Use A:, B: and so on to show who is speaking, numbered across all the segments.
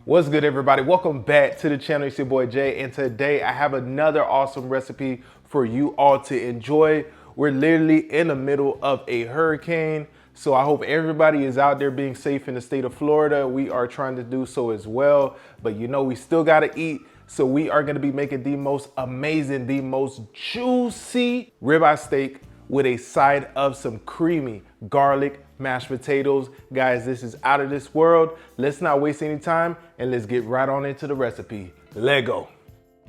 A: What's good, everybody? Welcome back to the channel. It's your boy Jay, and today I have another awesome recipe for you all to enjoy. We're literally in the middle of a hurricane, so I hope everybody is out there being safe in the state of Florida. We are trying to do so as well, but you know we still gotta eat. So we are gonna be making the most amazing, the most juicy ribeye steak with a side of some creamy garlic mashed potatoes. Guys, this is out of this world. Let's not waste any time and let's get right on into the recipe. Let go.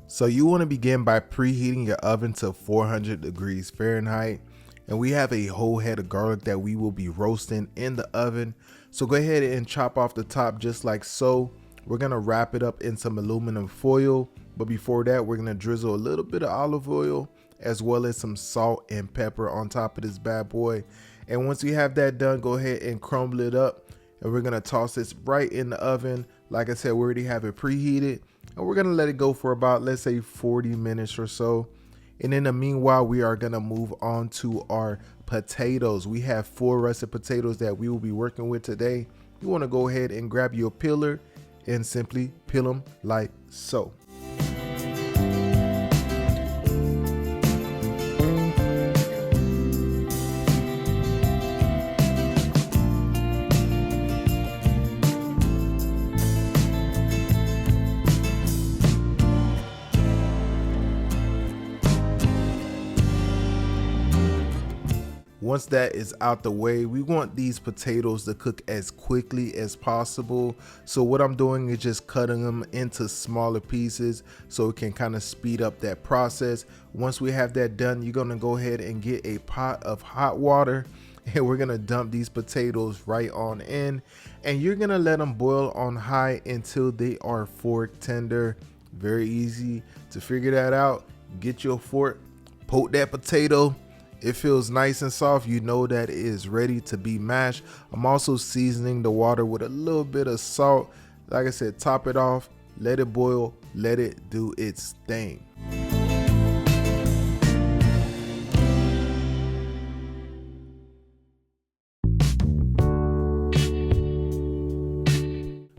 B: So you want to begin by preheating your oven to 400 degrees Fahrenheit. And we have a whole head of garlic that we will be roasting in the oven. So go ahead and chop off the top just like so. We're going to wrap it up in some aluminum foil. But before that, we're going to drizzle a little bit of olive oil as well as some salt and pepper on top of this bad boy. And once you have that done, go ahead and crumble it up. And we're going to toss this right in the oven. Like I said, we already have it preheated. And we're going to let it go for about, let's say, 40 minutes or so. And in the meanwhile, we are going to move on to our potatoes. We have 4 russet potatoes that we will be working with today. You want to go ahead and grab your peeler and simply peel them like so. Once that is out the way, we want these potatoes to cook as quickly as possible. So what I'm doing is just cutting them into smaller pieces so it can kind of speed up that process. Once we have that done, you're going to go ahead and get a pot of hot water and we're going to dump these potatoes right on in. And you're going to let them boil on high until they are fork tender. Very easy to figure that out. Get your fork, poke that potato. It feels nice and soft. You know that it is ready to be mashed. I'm also seasoning the water with a little bit of salt. Like I said, top it off, let it boil, let it do its thing.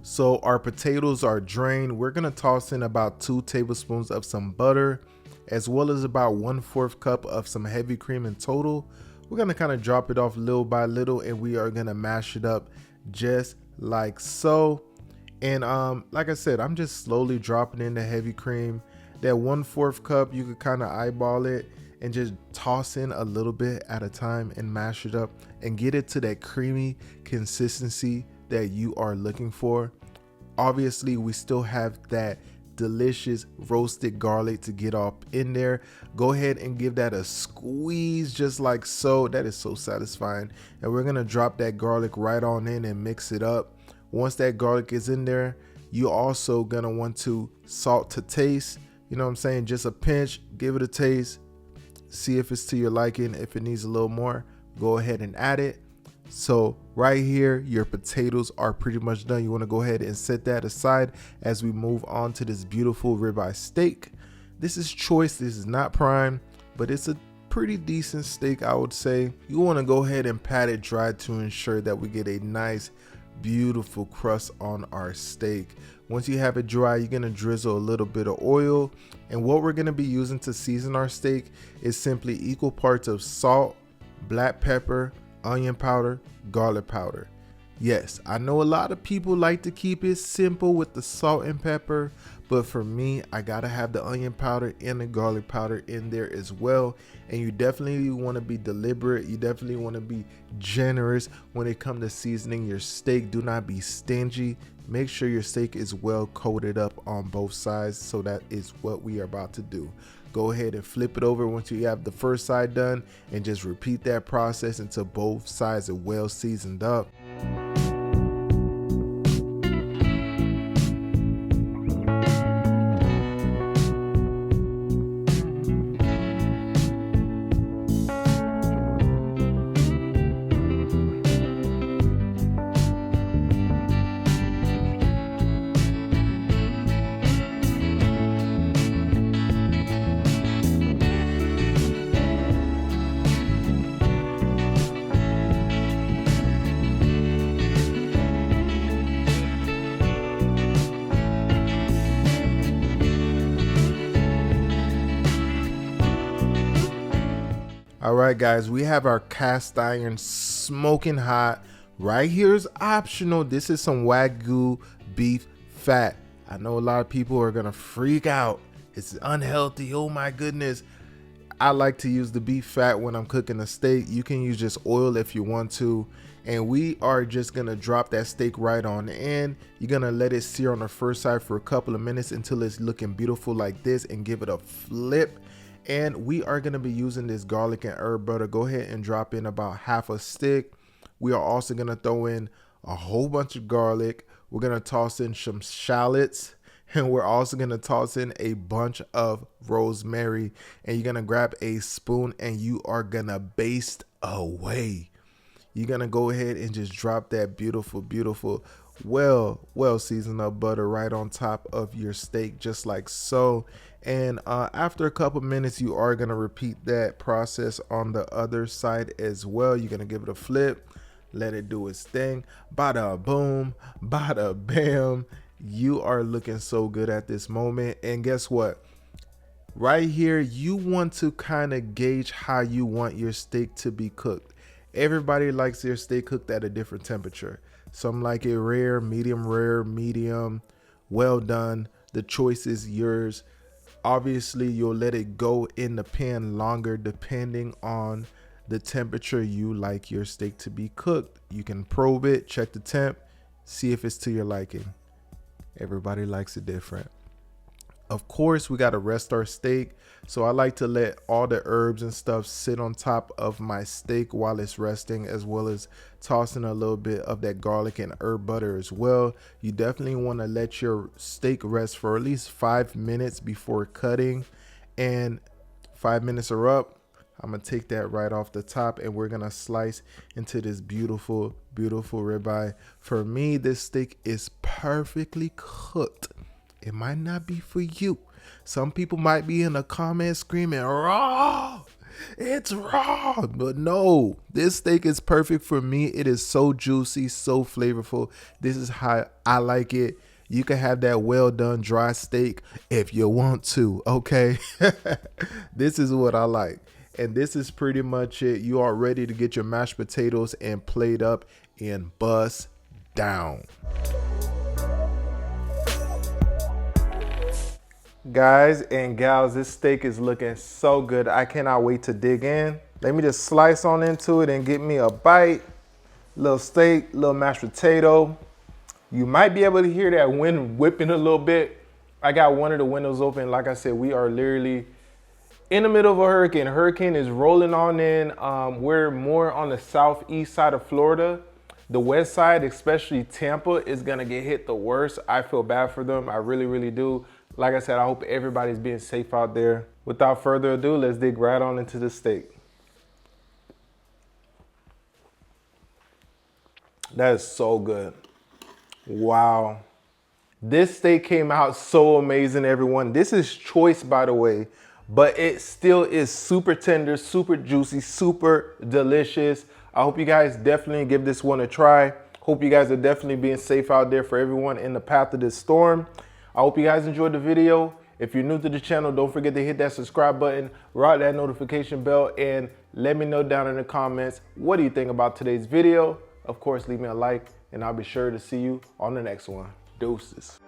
B: So our potatoes are drained. We're gonna toss in about 2 tablespoons of some butter, as well as about 1/4 cup of some heavy cream in total. We're gonna kind of drop it off little by little and we are gonna mash it up just like so. And like I said, I'm just slowly dropping in the heavy cream. That 1/4 cup, you could kind of eyeball it and just toss in a little bit at a time and mash it up and get it to that creamy consistency that you are looking for. Obviously, we still have that delicious roasted garlic to get up in there. Go ahead and give that a squeeze just like so. That is so satisfying. And we're gonna drop that garlic right on in and mix it up. Once that garlic is in there, you also gonna want to salt to taste. You know what I'm saying? Just a pinch, give it a taste, see if it's to your liking. If it needs a little more, go ahead and add it. So right here, your potatoes are pretty much done. You want to go ahead and set that aside as we move on to this beautiful ribeye steak. This is choice. This is not prime, but it's a pretty decent steak, I would say. You want to go ahead and pat it dry to ensure that we get a nice, beautiful crust on our steak. Once you have it dry, you're going to drizzle a little bit of oil. And what we're going to be using to season our steak is simply equal parts of salt, black pepper, onion powder, garlic powder. Yes, I know a lot of people like to keep it simple with the salt and pepper, but for me, I gotta have the onion powder and the garlic powder in there as well. And you definitely want to be deliberate. You definitely want to be generous when it comes to seasoning your steak. Do not be stingy. Make sure your steak is well coated up on both sides. So that is what we are about to do. Go ahead and flip it over once you have the first side done and just repeat that process until both sides are well seasoned up. All right, guys, we have our cast iron smoking hot. Right here is optional. This is some Wagyu beef fat. I know a lot of people are gonna freak out. It's unhealthy, oh my goodness. I like to use the beef fat when I'm cooking a steak. You can use just oil if you want to. And we are just gonna drop that steak right on in. You're gonna let it sear on the first side for a couple of minutes until it's looking beautiful like this, and give it a flip. And we are gonna be using this garlic and herb butter. Go ahead and drop in about half a stick. We are also gonna throw in a whole bunch of garlic. We're gonna toss in some shallots, and we're also gonna toss in a bunch of rosemary. And you're gonna grab a spoon and you are gonna baste away. You're gonna go ahead and just drop that beautiful, beautiful, well seasoned up butter right on top of your steak, just like so. And after a couple minutes, you are gonna repeat that process on the other side as well. You're gonna give it a flip, let it do its thing. Bada boom, bada bam. You are looking so good at this moment. And guess what? Right here, you want to kind of gauge how you want your steak to be cooked. Everybody likes their steak cooked at a different temperature. Some like it rare, medium, well done. The choice is yours. Obviously, you'll let it go in the pan longer depending on the temperature you like your steak to be cooked. You can probe it, check the temp, see if it's to your liking. Everybody likes it different. Of course, we got to rest our steak. So I like to let all the herbs and stuff sit on top of my steak while it's resting, as well as tossing a little bit of that garlic and herb butter as well. You definitely want to let your steak rest for at least 5 minutes before cutting. And 5 minutes are up. I'm gonna take that right off the top, and we're gonna slice into this beautiful, beautiful ribeye. For me, this steak is perfectly cooked. It might not be for you. Some people might be in the comments screaming, raw, it's raw. But no, this steak is perfect for me. It is so juicy, so flavorful. This is how I like it. You can have that well done dry steak if you want to, okay? This is what I like. And this is pretty much it. You are ready to get your mashed potatoes and plate up and bust down.
A: Guys and gals, this steak is looking so good. I cannot wait to dig in. Let me just slice on into it and get me a bite. Little steak, little mashed potato. You might be able to hear that wind whipping a little bit. I got one of the windows open. Like I said, we are literally in the middle of a hurricane. Hurricane is rolling on in. We're more on the southeast side of Florida. The west side, especially Tampa, is gonna get hit the worst. I feel bad for them. I really, really do. Like I said, I hope everybody's being safe out there. Without further ado, let's dig right on into the steak. That is so good. Wow. This steak came out so amazing, everyone. This is choice, by the way, but it still is super tender, super juicy, super delicious. I hope you guys definitely give this one a try. Hope you guys are definitely being safe out there for everyone in the path of this storm. I hope you guys enjoyed the video. If you're new to the channel, don't forget to hit that subscribe button, rock that notification bell, and let me know down in the comments, what do you think about today's video? Of course, leave me a like, and I'll be sure to see you on the next one. Deuces.